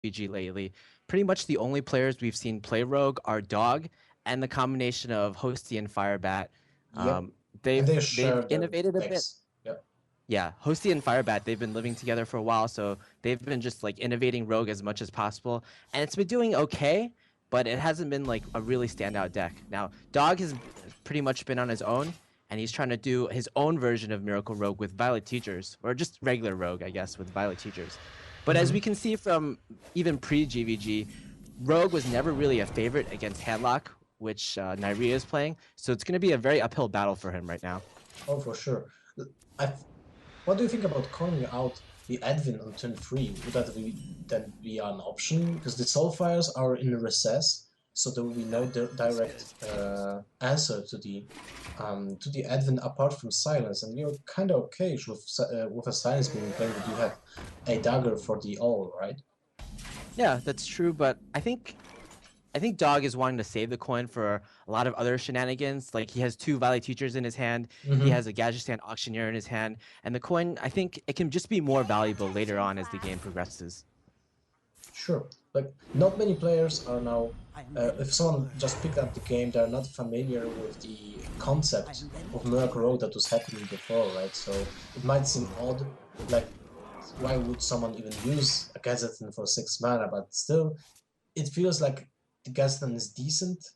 PG lately. Pretty much the only players we've seen play Rogue are Dog and the combination of Hosty and Firebat. Yep. And they They've share the innovated a bit. decks. Yep. Yeah, Hosty and Firebat, they've been living together for a while, so they've been just like innovating Rogue as much as possible, and it's been doing okay, but it hasn't been like a really standout deck. Now, Dog has pretty much been on his own, and he's trying to do his own version of Miracle Rogue with Violet Teachers, or just regular Rogue, I guess, with Violet Teachers. But as we can see from even pre-GVG, Rogue was never really a favorite against Handlock, which Neirea is playing, so it's going to be a very uphill battle for him right now. Oh, for sure. I, what do you think about calling out the Advin on turn 3? Would that be an option? Because the Soulfires are in recess, so there will be no direct answer to the Advin apart from Silence, and you're kind of okay with a Silence being played that you have a dagger for the all, right? Yeah, that's true, but I think Dog is wanting to save the coin for a lot of other shenanigans. Like he has 2 Valley Teachers in his hand, he has a Gadgetzan Auctioneer in his hand, and the coin, I think it can just be more valuable later on as the game progresses. Sure. Like, not many players are now, if someone just picked up the game, they're not familiar with the concept of Miracle Road that was happening before, right? So it might seem odd, like, why would someone even use a Gadgetzan for 6 mana, but still, it feels like the Gadgetzan is decent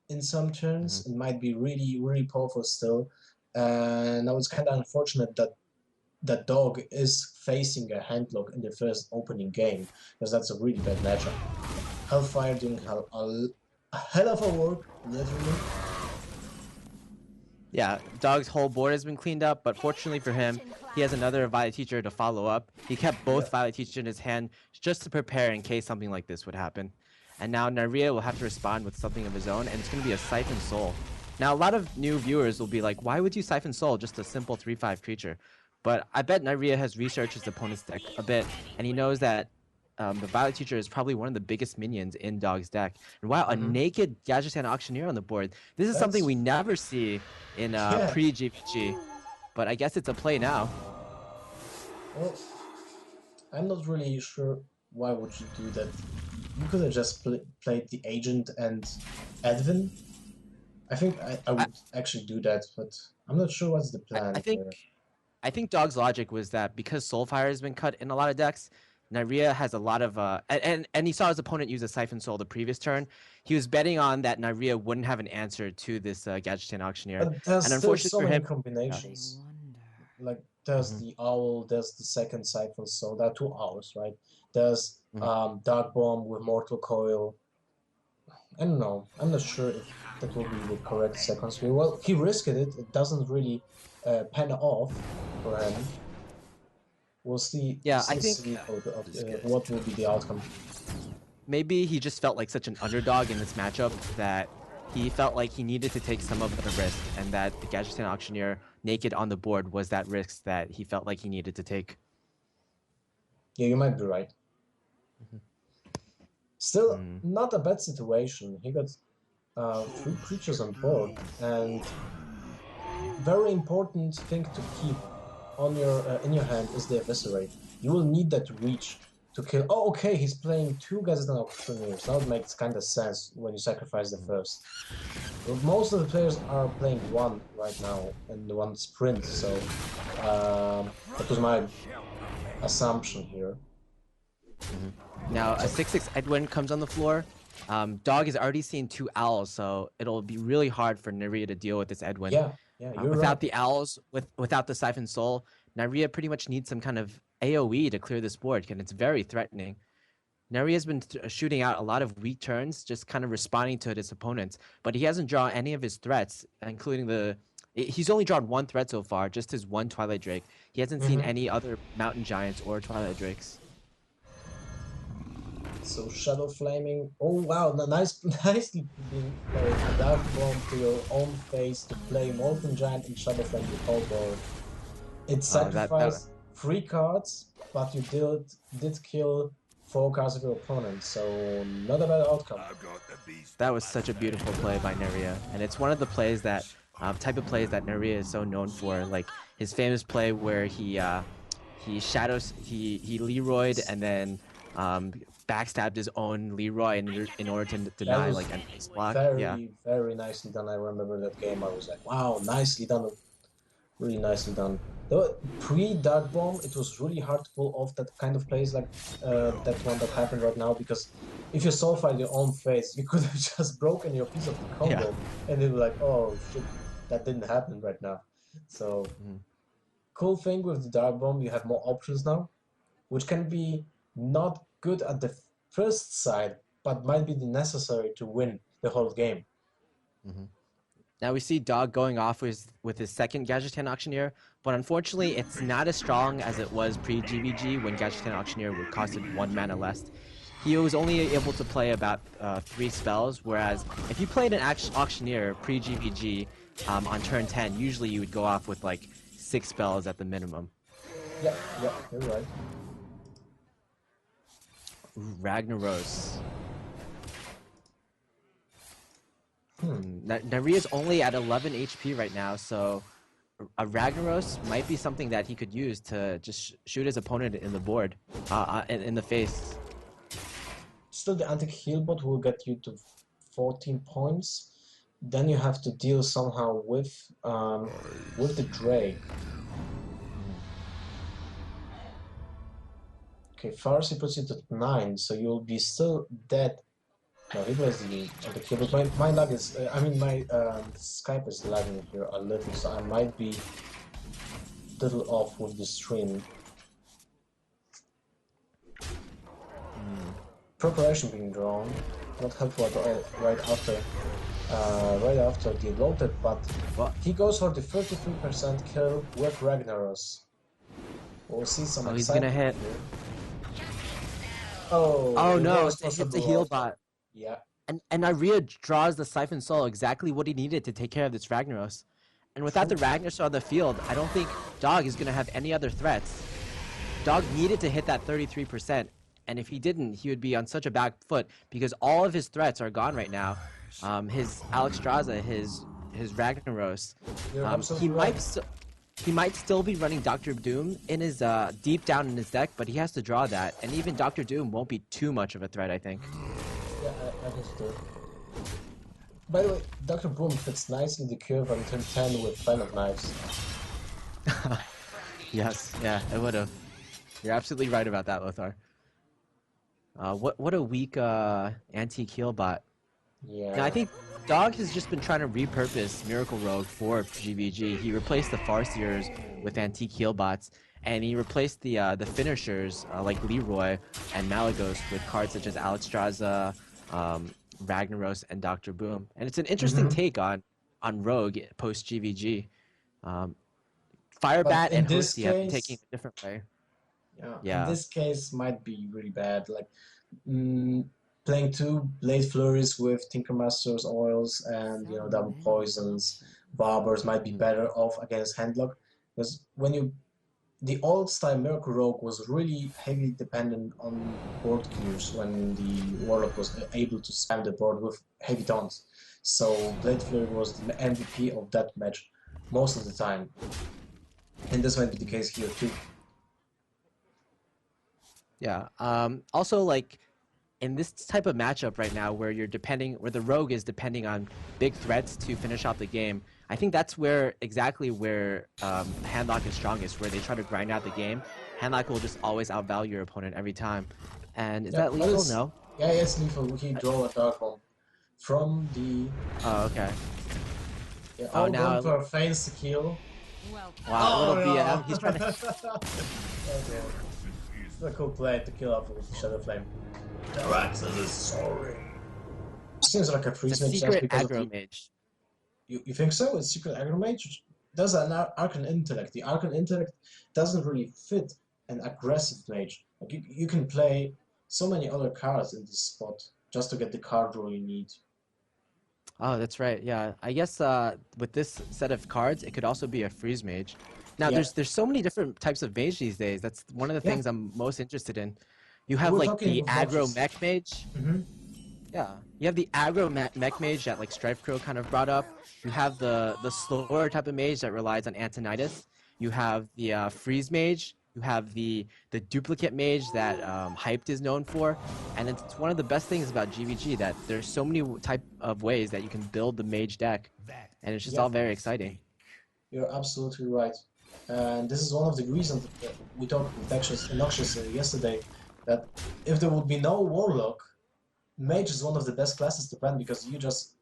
in some turns, it might be really, really powerful still, and now it's kind of unfortunate that Dog is facing a handlock in the first opening game, because that's a really bad matchup. Hellfire doing a hell of a work, literally. Yeah, Dog's whole board has been cleaned up, but fortunately for him, he has another Violet Teacher to follow up. He kept both Violet Teachers in his hand just to prepare in case something like this would happen. And now Neirea will have to respond with something of his own, and it's going to be a Siphon Soul. Now, a lot of new viewers will be like, why would you Siphon Soul just a simple 3/5 creature? But I bet Neirea has researched his opponent's deck a bit, and he knows that the Violet Teacher is probably one of the biggest minions in Dog's deck. And wow, a naked Gadgetzan Auctioneer on the board. This is something we never see in pre-GVG, but I guess it's a play now. Well, I'm not really sure why would you do that. You could have just played the Agent and Advin. I think I would actually do that, but I'm not sure what's the plan here. I think Dog's logic was that because Soulfire has been cut in a lot of decks, Neirea has a lot of and he saw his opponent use a Siphon Soul the previous turn. He was betting on that Neirea wouldn't have an answer to this Gadgetzan Auctioneer. But there's and still unfortunately so for many him, combinations. Like there's the Owl, there's the second Siphon Soul. There are 2 Owls, right? There's Dark Bomb with Mortal Coil. I don't know. I'm not sure if that will be the correct second spell. Well, he risked it. It doesn't really pan off for him. We'll see. Yeah, I think what will be the outcome. Maybe he just felt like such an underdog in this matchup that he felt like he needed to take some of the risk, and that the Gadgetzan Auctioneer naked on the board was that risk that he felt like he needed to take. Yeah, you might be right. Still, not a bad situation. He got 3 creatures on board, and very important thing to keep on your in your hand is the Eviscerate. You will need that reach to kill. Oh, okay, he's playing 2 Gadgetzan Auctioneers. Now it makes kind of sense when you sacrifice the first. But most of the players are playing 1 right now, and 1 sprint, so that was my assumption here. Now, a 6/6 Edwin comes on the floor. Dog has already seen 2 Owls, so it'll be really hard for Neirea to deal with this Edwin. Yeah, you're without right. the Owls, without the Siphon Soul, Neirea pretty much needs some kind of AoE to clear this board, and it's very threatening. Neirea's been shooting out a lot of weak turns, just kind of responding to his opponents, but he hasn't drawn any of his threats, including he's only drawn 1 threat so far, just his 1 Twilight Drake. He hasn't seen any other Mountain Giants or Twilight Drakes. So Shadow Flaming, oh wow, nicely being played. A Dark Bomb to your own face to play Molten Giant and Shadow Flame the whole board. It sacrificed 3 cards, but you did kill 4 cards of your opponent, so not a bad outcome. That was such a beautiful play by Neirea, and it's one of the plays that type of plays that Neirea is so known for, like his famous play where he Leroyed and then backstabbed his own Leroy in order to That deny was like an ace block. Yeah. very, very nicely done. I remember that game. I was like, wow, nicely done. Really nicely done. Though pre-Dark Bomb, it was really hard to pull off that kind of plays like that one that happened right now, because if you soul fight your own face, you could have just broken your piece of the Yeah. combo and then like, oh shit, that didn't happen right now. So cool thing with the Dark Bomb, you have more options now, which can be not good at the first side, but might be necessary to win the whole game. Now we see Dog going off with his second Gadgetan Auctioneer, but unfortunately it's not as strong as it was pre-GVG when Gadgetan Auctioneer would costed 1 mana less. He was only able to play about 3 spells, whereas if you played an Auctioneer pre-GVG on turn 10, usually you would go off with like 6 spells at the minimum. Yeah, you're right. Ooh, Ragnaros. Neirea's only at 11 HP right now, so a Ragnaros might be something that he could use to just shoot his opponent in the board, in the face. Still, the anti-heal bot will get you to 14 points. Then you have to deal somehow with the Drake. Okay, Farsi puts it at 9, so you'll be still dead. No, he plays the anti-heal, but my lag is, I mean, my Skype is lagging here a little, so I might be a little off with the stream. Preparation being drawn, not helpful at all right after the loaded, but he goes for the 33% kill with Ragnaros. We'll see some he's gonna hit. Here. Oh no, it hits the heal bot. Yeah. And Neirea draws the Siphon Soul, exactly what he needed to take care of this Ragnaros. And without the Ragnaros on the field, I don't think Dog is gonna have any other threats. Dog needed to hit that 33%. And if he didn't, he would be on such a back foot because all of his threats are gone right now. His Alexstrasza, his Ragnaros. He might still be running Dr. Doom in his deep down in his deck, but he has to draw that. And even Dr. Doom won't be too much of a threat, I think. Yeah, I guess so. By the way, Dr. Boom fits nicely the curve on turn 10 with Fan of Knives. Yes, yeah, it would have. You're absolutely right about that, Lothar. What a weak antique heal bot. Yeah. Now I think Dog has just been trying to repurpose Miracle Rogue for GVG. He replaced the Farseers with antique heal bots, and he replaced the finishers like Leroy and Malagos with cards such as Alexstrasza, Ragnaros, and Dr. Boom. And it's an interesting take on Rogue post GVG. Firebat and Hosty have been taking a different way. Yeah, in this case might be really bad. Like playing 2 Blade Flurries with Tinkermaster's Oils and double poisons, barbers might be better off against Handlock, because the old style Miracle Rogue was really heavily dependent on board queues when the Warlock was able to spam the board with heavy taunts. So Blade Flurry was the MVP of that match most of the time, and this might be the case here too. Yeah. Also, like in this type of matchup right now, where the rogue is depending on big threats to finish out the game, I think that's exactly where Handlock is strongest, where they try to grind out the game. Handlock will just always outvalue your opponent every time. And is that lethal? No. Yeah, it's lethal. He draw a Dark Bomb from the. Oh, okay. Yeah, now for a fancy kill. Wow, little BM. He's trying to. Okay. It's a cool play to kill off with Shadow Flame. Raxus is sorry. Seems like a freeze mage just because aggro mage. You think so? It's secret aggro mage? Does an Arcane Intellect. The Arcane Intellect doesn't really fit an aggressive mage. Like you can play so many other cards in this spot just to get the card draw you need. Oh, that's right. Yeah, I guess with this set of cards, it could also be a freeze mage. Now, there's so many different types of mage these days. That's one of the things I'm most interested in. You have like the aggro mech mage. Yeah, you have the aggro mech mage that like Strife Crow kind of brought up. You have the slower type of mage that relies on Antonitis. You have the freeze mage You have the duplicate mage that Hyped is known for, and it's one of the best things about GVG that there's so many type of ways that you can build the mage deck, and it's just Yeah, all very exciting. you're absolutely right. And this is one of the reasons that we talked with Noxious yesterday, that if there would be no Warlock, Mage is one of the best classes to ban because you just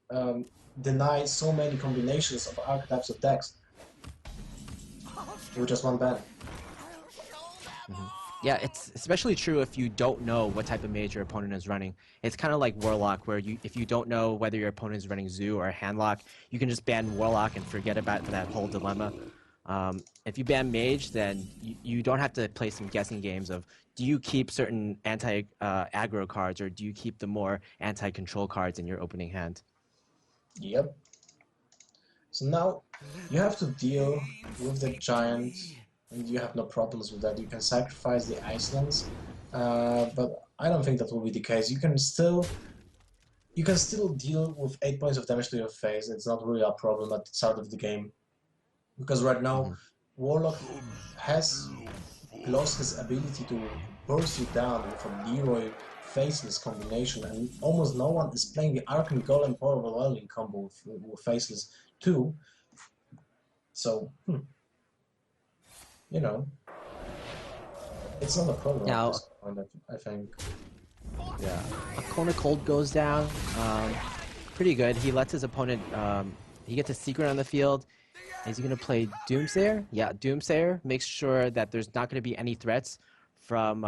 deny so many combinations of archetypes of decks with just one ban. Yeah, it's especially true if you don't know what type of mage your opponent is running. It's kind of like Warlock, where if you don't know whether your opponent is running Zoo or Handlock, you can just ban Warlock and forget about that whole dilemma. If you ban Mage, then you don't have to play some guessing games of do you keep certain anti-aggro cards or do you keep the more anti-control cards in your opening hand. Yep. So now you have to deal with the giant, and you have no problems with that. You can sacrifice the Icelands, but I don't think that will be the case. You can still deal with 8 points of damage to your face. It's not really a problem at the start of the game, because right now Mm-hmm. Warlock has lost his ability to burst you down with a Leroy Faceless combination, and almost no one is playing the Arcane Golem Power Overwhelming combo with Faceless too. So, you know, it's not a problem at Now, this point, I think. yeah, Akona Cold goes down. Pretty good. He lets his opponent. He gets a secret on the field. Is he going to play Doomsayer? Yeah, Doomsayer makes sure that there's not going to be any threats from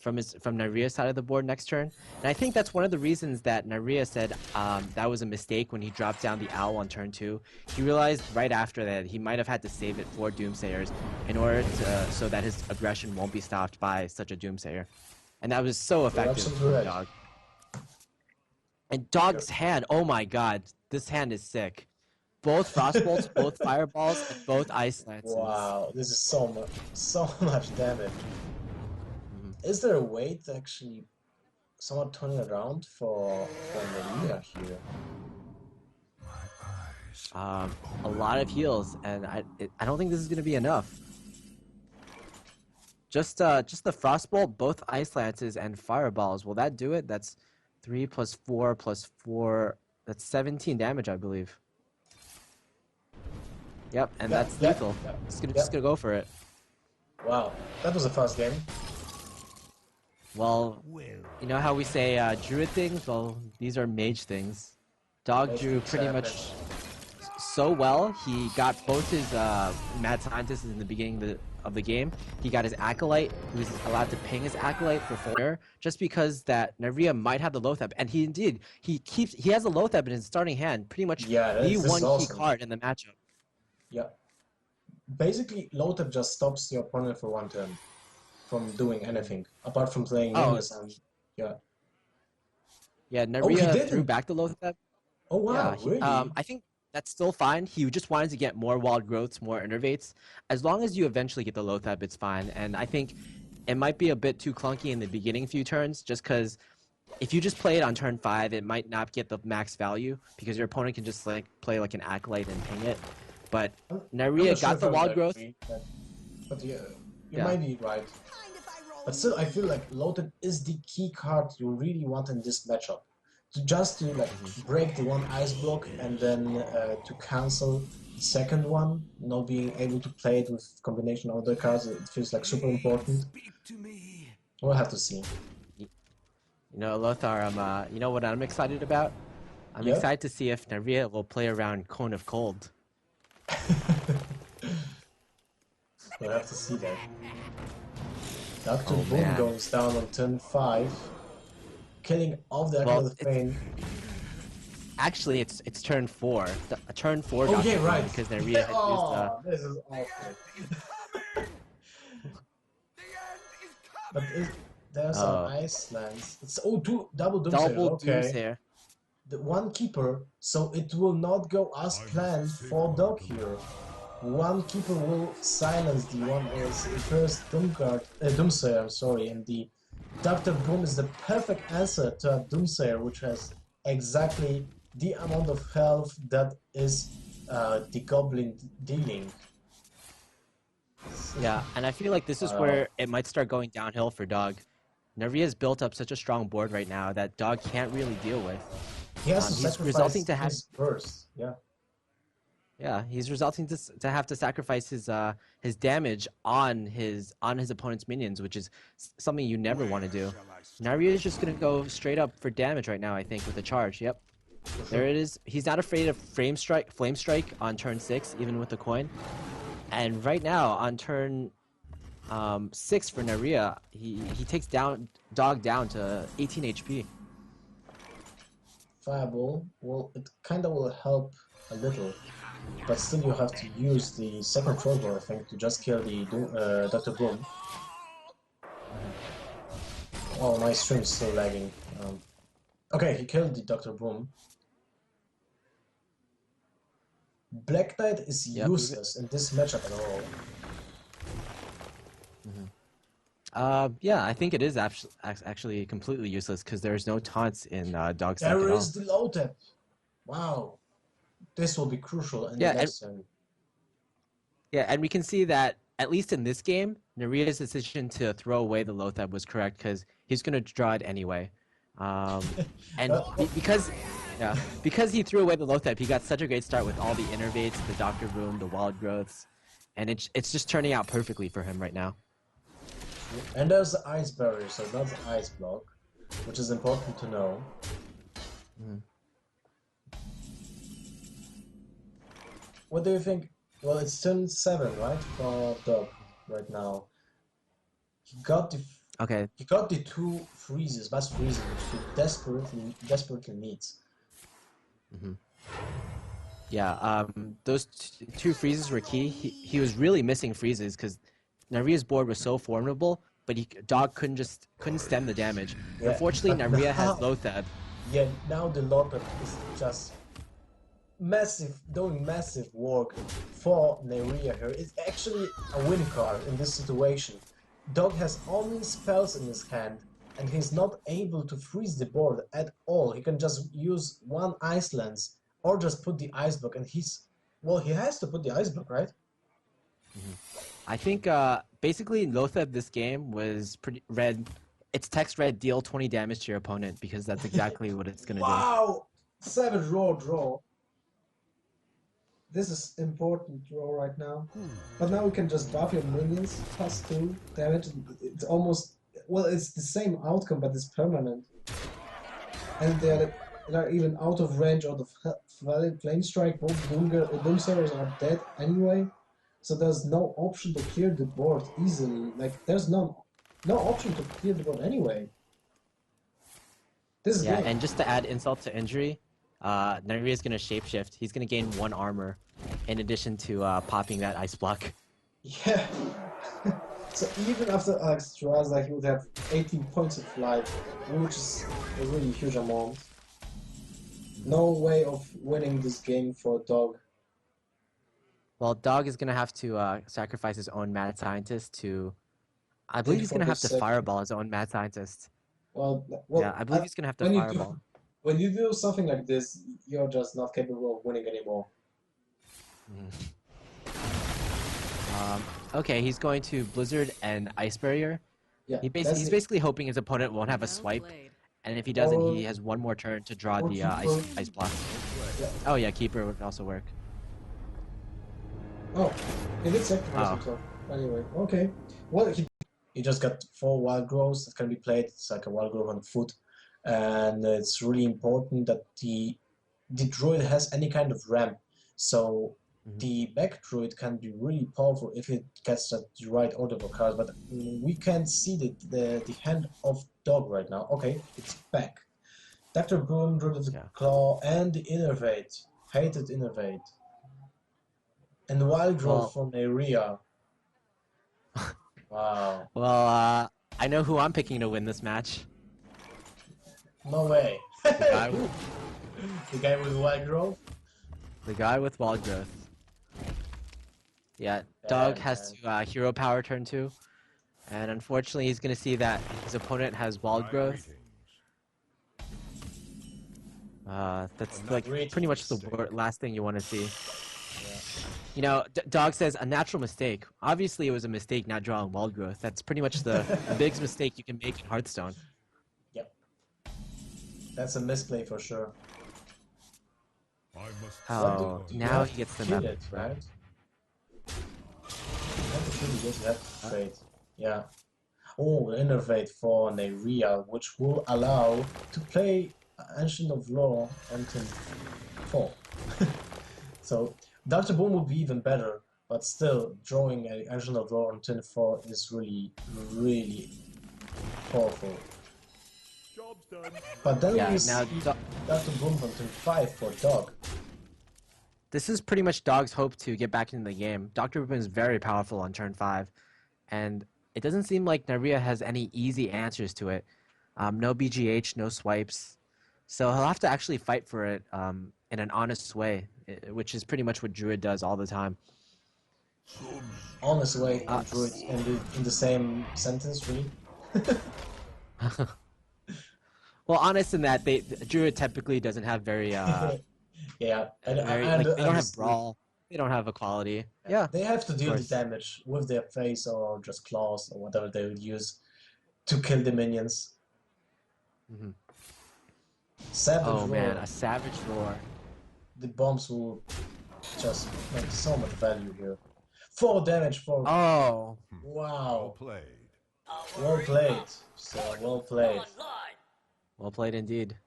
Neirea's side of the board next turn. And I think that's one of the reasons that Neirea said that was a mistake when he dropped down the Owl on turn 2. He realized right after that he might have had to save it for Doomsayers in order so that his aggression won't be stopped by such a Doomsayer. And that was so You're effective absolutely from right. Dog. And Dog's hand, oh my god, this hand is sick. Both Frostbolts, both Fireballs, and both Ice Lances. Wow, this is so much damage. Mhm. Is there a way to actually somewhat turn it around for Neirea here? A lot of heals, and I don't think this is gonna be enough. Just the Frostbolt, both Ice Lances, and Fireballs. Will that do it? That's 3 plus 4 plus 4. That's 17 damage, I believe. Yep, and Yeah, that's yeah, lethal. yeah, Just yeah. gonna go for it. Wow, that was a fast game. Well, you know how we say druid things? Well, these are mage things. Dog Those drew things pretty happen. much so well. He got both his mad scientists in the beginning of the game. He got his acolyte. He was allowed to ping his acolyte for 4 just because that Neirea might have the Lothab, and he indeed he has a Lothab in his starting hand, pretty much Yeah, the this is one key awesome. card in the matchup. Yeah. Basically, Lothar just stops your opponent for one turn from doing anything, apart from playing Oh Nimbus and yeah. yeah, Oh, he Neirea threw didn't! back the Lothab. Oh Yeah, wow, really? I think that's still fine. He just wanted to get more wild growths, more innervates. As long as you eventually get the Lothab, it's fine. And I think it might be a bit too clunky in the beginning few turns, just because if you just play it on turn 5, it might not get the max value because your opponent can just like play like an acolyte and ping it. But I'm Neirea not sure got if the I would wild growth. agree, but yeah, you Yeah. might be right. But still, I feel like Lothar is the key card you really want in this matchup. To like break the one ice block and then to cancel the second one, not being able to play it with combination of other cards, it feels like super important. We'll have to see. You know, Lothar, you know what I'm excited about? I'm Yep. excited to see if Neirea will play around Cone of Cold. We'll have to see that. Dr. Oh Boom man. goes down on turn 5, killing off the Well, Archon of Pain. actually, it's turn 4. A turn 4 Oh Doctor yeah, Boom right. because Neirea had used Oh, this is awful. But there's an uh Iceland. It's two double doomsayers. double Okay, Doomsayer. the one keeper, so it will not go as planned for Dog here. One keeper will silence the one is the first Doomsayer. I'm sorry, and the Doctor Boom is the perfect answer to a Doomsayer, which has exactly the amount of health that is the Goblin dealing. Yeah, and I feel like this is Wow. where it might start going downhill for Dog. Nerea's built up such a strong board right now that Dog can't really deal with. He has to He's resulting sacrifice to have his burst. Yeah. Yeah, he's resulting to have to sacrifice his damage on his opponent's minions, which is something you never want to do. Neirea is just gonna go straight up for damage right now, I think, with a charge. Yep, For there sure. it is. He's not afraid of flame strike on turn 6, even with the coin. And right now on turn 6 for Neirea, he takes down Dog down to 18 HP. Fireball. Well, it kind of will help a little, but still you have to use the second trollball, I think, to just kill the Dr. Boom. Oh, my stream is still lagging. Okay, he killed the Dr. Boom. Black Knight is Yep. useless in this matchup at all. Yeah, I think it is actually completely useless because there's no taunts in Dog's deck There at all. is the low tap. Wow. This will be crucial in the Yeah, next turn. Yeah, and we can see that at least in this game, Nerea's decision to throw away the Lothab was correct because he's going to draw it anyway. And because he threw away the Lothab, he got such a great start with all the innervates, the Doctor Boom, the Wild Growths, and it's just turning out perfectly for him right now. And there's the ice barrier, so not the ice block, which is important to know. What do you think? Well, it's turn 7, right, for Dog right now. He got the Okay. He got the 2 freezes, mass freezes, which he desperately needs. Yeah, those two freezes were key. He was really missing freezes because Nerea's board was so formidable, but Dog couldn't stem the damage. Yeah, Unfortunately, but Neirea has now, Lothab. yeah, now the Lothar is just doing massive work for Neirea here. It's actually a win card in this situation. Dog has only spells in his hand, and he's not able to freeze the board at all. He can just use one Ice Lance, or just put the Ice Block, and well, he has to put the Ice Block, right? I think basically Lothab this game was pretty red. It's text red, deal 20 damage to your opponent because that's exactly what it's gonna do. Wow! 7 draw. This is important draw right now. But now we can just buff your minions, plus 2 damage. It's almost, well, it's the same outcome, but it's permanent. And they're even out of range out of Flame Strike. Both Doomsayers are dead anyway. So there's no option to clear the board easily. Like, there's no option to clear the board anyway. This is Yeah, game. and just to add insult to injury, Neirea is gonna shapeshift. He's gonna gain 1 armor, in addition to popping that ice block. Yeah. So even after Alexstrasza, he would have 18 points of life, which is a really huge amount. No way of winning this game for Dog. Well, Dog is gonna have to sacrifice his own mad scientist to. I believe he's gonna have to fireball his own mad scientist. Well, Yeah, I believe he's gonna have to fireball. When you do something like this, you're just not capable of winning anymore. Okay, he's going to Blizzard and Ice Barrier. Yeah, He's basically hoping his opponent won't have a swipe, and if he doesn't, he has 1 more turn to draw the ice block. Yeah. Oh yeah, Keeper would also work. Oh, he did sacrifice himself. Anyway, okay. Well, he just got 4 wild growths that can be played. It's like a wild growth on foot, and it's really important that the druid has any kind of ramp. So the back druid can be really powerful if it gets the right order of cards. But we can't see the hand of Dog right now. Okay, it's back. Dr. Boom, Druid of the Claw, and the Innervate. Hated Innervate. And the Wild Growth from Neirea. Wow. Well, I know who I'm picking to win this match. No way. The guy with Wild Growth? The guy with Wild Growth. Yeah, Dog has to hero power turn 2. And unfortunately, he's going to see that his opponent has Wild Growth. That's like pretty much the last thing you want to see. You know, Dog says a natural mistake. Obviously, it was a mistake not drawing wild growth. That's pretty much the biggest mistake you can make in Hearthstone. Yep. That's a misplay for sure. What do Oh, you now have he to gets the kill map. it, right? You have to kill it, you have to trade. Yeah. Oh, innervate for Neirea, which will allow to play Ancient of Law until 4. So Dr. Boom would be even better, but still, drawing an Ancient of Law on turn 4 is really, really powerful. Job's done. But then Yeah, we now see Dr. Boom on turn 5 for Dog. this is pretty much Dog's hope to get back into the game. Dr. Boom is very powerful on turn 5, and it doesn't seem like Neirea has any easy answers to it. No BGH, no swipes. So he'll have to actually fight for it in an honest way, which is pretty much what Druid does all the time. Honest way and Druid in the same sentence, really. Well, honest in that Druid typically doesn't have very Yeah, and they don't have brawl, they don't have equality. Yeah, they have to deal the course. damage with their face or just claws or whatever they would use to kill the minions. Mm-hmm. Savage Oh Roar. man, a Savage Roar. The bombs will just make so much value here. 4 damage for... Oh, Wow. Played. Well played. So, well played. well played indeed.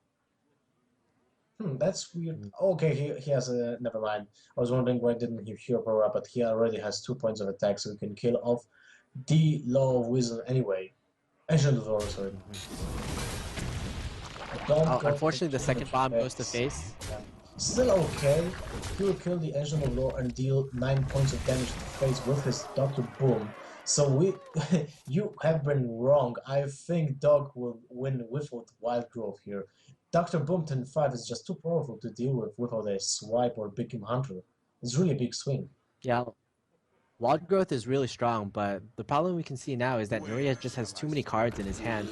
That's weird. Okay, he has a... Never mind. I was wondering why didn't he Hero Power Up, but he already has 2 points of attack, so he can kill off the Law of Wisdom anyway. Ancient of Law, sorry. Unfortunately, the second bomb goes to face. Yeah. Still okay. He will kill the Ancient of Law and deal 9 points of damage to face with his Dr. Boom. So you have been wrong. I think Dog will win without Wild Growth here. Dr. Boom 10-5 is just too powerful to deal with without a swipe or Big Hunter. It's really a big swing. Yeah, Wild Growth is really strong, but the problem we can see now is that Neirea just has too many cards in his hand.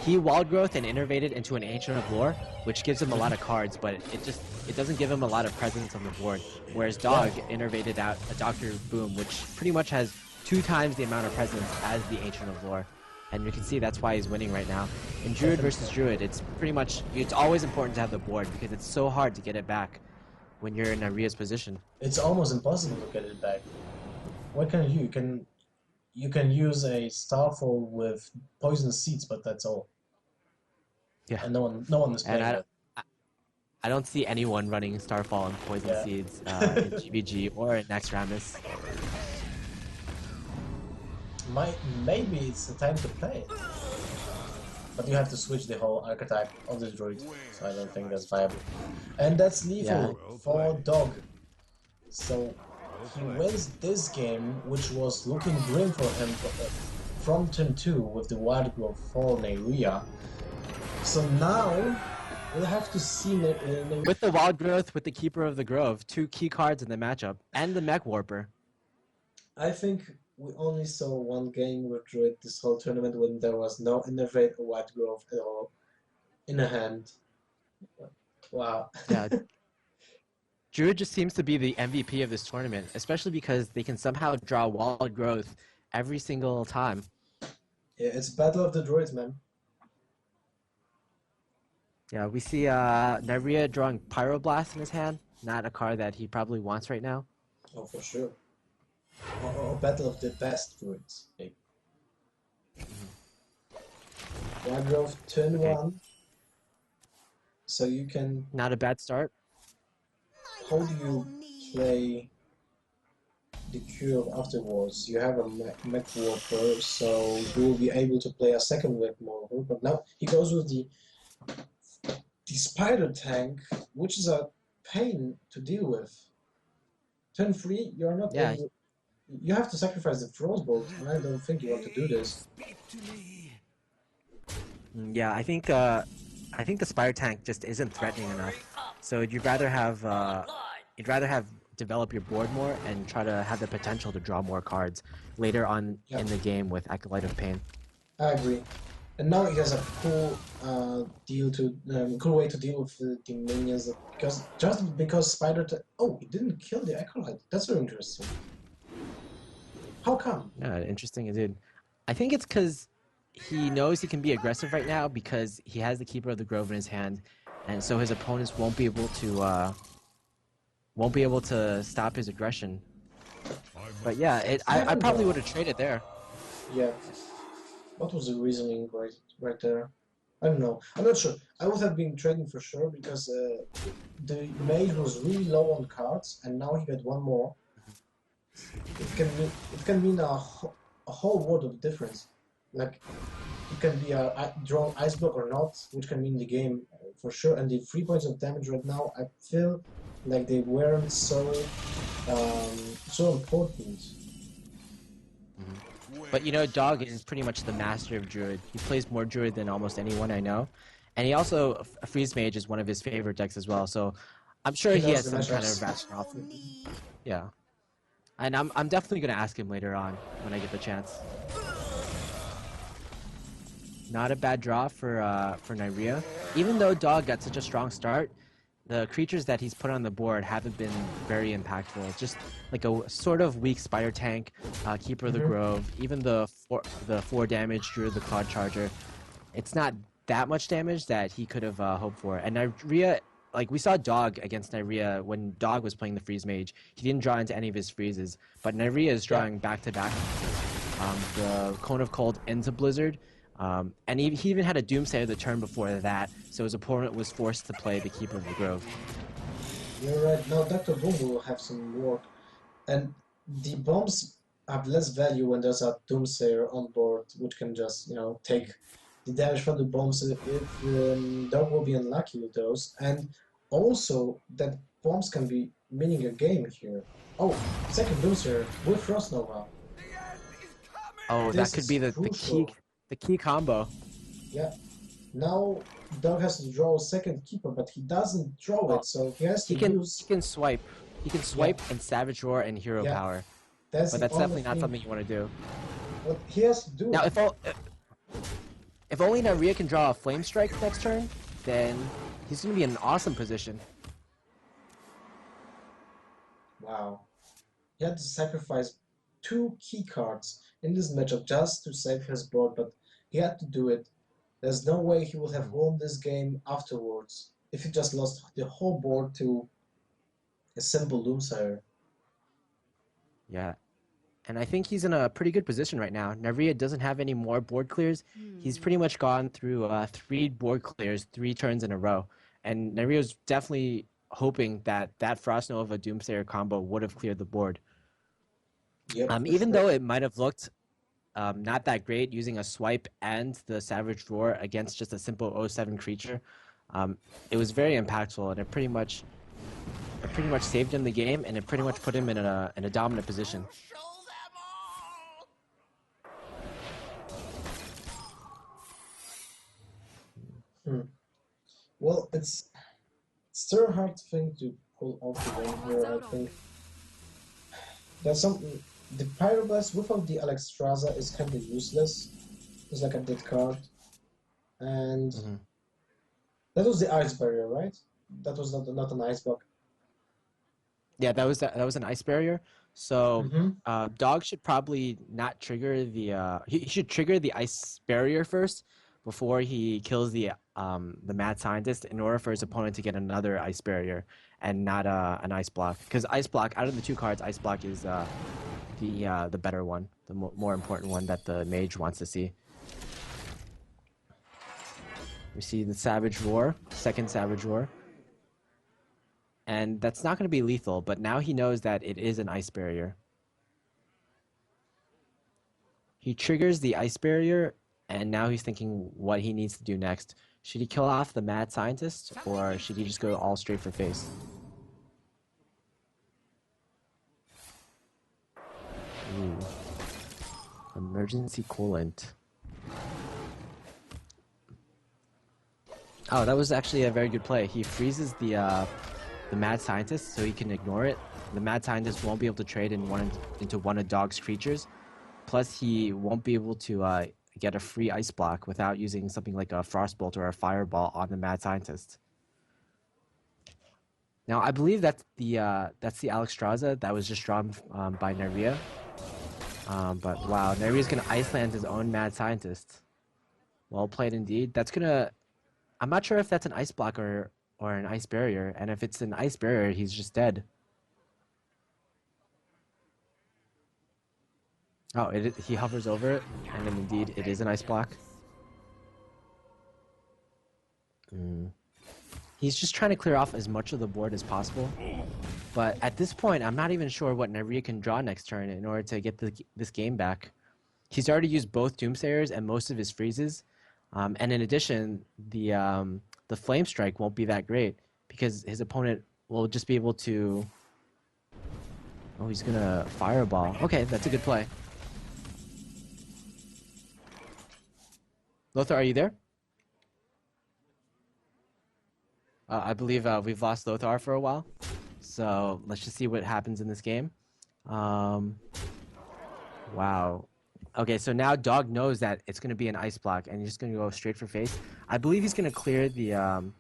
He Wild Growth and innervated into an Ancient of Lore, which gives him a lot of cards, but it doesn't give him a lot of presence on the board. Whereas Dog innervated out a Dr. Boom, which pretty much has 2 times the amount of presence as the Ancient of Lore. And you can see that's why he's winning right now. In Druid versus Druid, it's always important to have the board because it's so hard to get it back when you're in Neirea's position. It's almost impossible to get it back. What can you do? You can use a Starfall with poison seeds, but that's all. Yeah. And no one is playing that. I don't see anyone running Starfall and Poison Seeds in GBG or in Naxxramas. Maybe it's the time to play it. But you have to switch the whole archetype of the druid, so I don't think that's viable. And that's lethal for Dog. So he wins this game, which was looking grim for him from turn 2 with the Wild Growth for Neirea. So now we'll have to see with the Wild Growth, with the Keeper of the Grove, 2 key cards in the matchup, and the Mech Warper. I think we only saw one game with Druid this whole tournament when there was no Innervate or Wild Growth at all in a hand. Wow. Yeah. Druid just seems to be the MVP of this tournament, especially because they can somehow draw Wild Growth every single time. Yeah, it's Battle of the Druids, man. Yeah, we see Neirea drawing Pyroblast in his hand, not a card that he probably wants right now. Oh, for sure. Or Battle of the Best Druids. Maybe. Wild Growth turn 1. So you can... Not a bad start. How do you play the Cure afterwards? You have a Mech Warper, so you will be able to play a second Mech Warper, but now he goes with the Spider Tank, which is a pain to deal with. Turn 3, you're not able... You have to sacrifice the Frostbolt, and I don't think you want to do this. Yeah, I think the Spider Tank just isn't threatening enough. So you'd rather have develop your board more and try to have the potential to draw more cards later on in the game with Acolyte of Pain. I agree. And now he has a cool cool way to deal with the minions. Because just because Spider, oh, he didn't kill the acolyte. That's very interesting. How come? Yeah, interesting indeed. I think it's because he knows he can be aggressive right now because he has the Keeper of the Grove in his hand, and so his opponents won't be able to stop his aggression. But yeah, I I haven't. probably would have traded there. Yeah. What was the reasoning right there? I don't know. I'm not sure. I would have been trading for sure because the mage was really low on cards, and now he got one more. It can mean a whole world of difference. Like it can be a drawn ice block or not, which can mean the game for sure. And the 3 points of damage right now, I feel like they weren't so important. But you know, Dog is pretty much the master of Druid. He plays more Druid than almost anyone I know. And he also, Freeze Mage is one of his favorite decks as well. So I'm sure He he knows has the some kind of matchups. rationale for it. Yeah. And I'm definitely going to ask him later on when I get the chance. Not a bad draw for Neirea. Even though Dog got such a strong start, the creatures that he's put on the board haven't been very impactful. Just like a sort of weak Spider Tank, Keeper of the Grove, even the 4 damage Druid the Cloud Charger. It's not that much damage that he could have hoped for. And Neirea, like we saw Dog against Neirea when Dog was playing the Freeze Mage. He didn't draw into any of his freezes, but Neirea is drawing back to back. The Cone of Cold into Blizzard. And he even had a Doomsayer the turn before that, so his opponent was forced to play the Keeper of the Grove. You're right. Now Dr. Boom will have some work. And the bombs have less value when there's a Doomsayer on board, which can just, take the damage from the bombs if Dog will be unlucky with those. And also, that bombs can be winning a game here. Oh, second Doomsayer with Frost Nova. Oh, that This could is be crucial. the key combo. Yeah. Now Dog has to draw a second keeper, but he doesn't draw Well, it, so he has to he use. can swipe. He can Yeah, swipe and Savage Roar and Hero yeah. Power, That's but the that's only definitely not thing. something you want to do. What he has to do Now, it. if only Neirea can draw a Flame Strike next turn, then he's going to be in an awesome position. Wow. He had to sacrifice 2 key cards in this matchup just to save his board, but he had to do it. There's no way he would have won this game afterwards if he just lost the whole board to a simple Doomsayer. Yeah. And I think he's in a pretty good position right now. Neirea doesn't have any more board clears. He's pretty much gone through 3 board clears 3 turns in a row. And Neirea's definitely hoping that that Frost Nova Doomsayer combo would have cleared the board. Yep, for Even sure. though it might have looked not that great using a swipe and the Savage Roar against just a simple 0-7 creature, it was very impactful, and it pretty much saved him the game, and it pretty much put him in a dominant position. Well, it's still a hard thing to pull off the win here, I think. There's some. The Pyroblast without the Alexstrasza is kind of useless. It's like a dead card. And that was the Ice Barrier, right? That was not an Ice Block. Yeah, that was an ice barrier. So Mm-hmm. Dog should probably not trigger he should trigger the ice barrier first before he kills the mad scientist in order for his opponent to get another ice barrier and not an ice block. Because ice block, out of the 2 cards, ice block is the better one, the more important one that the mage wants to see. We see the Savage Roar, second Savage Roar. And that's not going to be lethal, but now he knows that it is an ice barrier. He triggers the ice barrier, and now he's thinking what he needs to do next. Should he kill off the mad scientist, or should he just go all straight for face? Ooh. Emergency coolant. Oh, that was actually a very good play. He freezes the mad scientist so he can ignore it. The mad scientist won't be able to trade into one of Dog's creatures. Plus, he won't be able to get a free ice block without using something like a Frostbolt or a Fireball on the Mad Scientist. Now, I believe that's the Alexstrasza that was just drawn by Neirea. But wow, Nerea's gonna Iceland his own Mad Scientist. Well played indeed. That's gonna... I'm not sure if that's an ice block or an ice barrier, and if it's an ice barrier, he's just dead. Oh, he hovers over it, and then indeed it is an ice block. He's just trying to clear off as much of the board as possible. But at this point, I'm not even sure what Neirea can draw next turn in order to get this game back. He's already used both Doomsayers and most of his freezes. And in addition, the Flame Strike won't be that great because his opponent will just be able to... Oh, he's going to Fireball. Okay, that's a good play. Lothar, are you there? I believe we've lost Lothar for a while. So let's just see what happens in this game. Wow. Okay, so now Dog knows that it's going to be an ice block, and he's just going to go straight for face. I believe he's going to clear the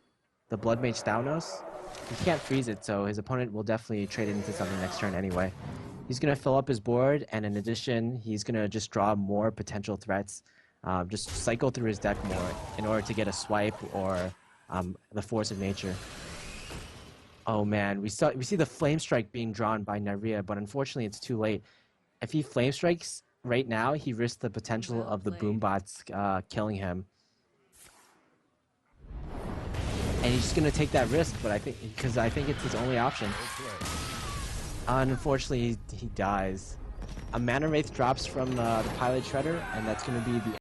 Blood Mage Thalnos. He can't freeze it, so his opponent will definitely trade it into something next turn anyway. He's going to fill up his board, and in addition, he's going to just draw more potential threats. Just cycle through his deck more in order to get a swipe or the Force of Nature. Oh man, we see the Flame Strike being drawn by Neirea, but unfortunately it's too late. If he Flame Strikes right now, he risks the potential of the Boombots killing him. And he's just gonna take that risk, but I think it's his only option. Unfortunately, he dies. A Mana Wraith drops from the Pilot Shredder, and that's gonna be the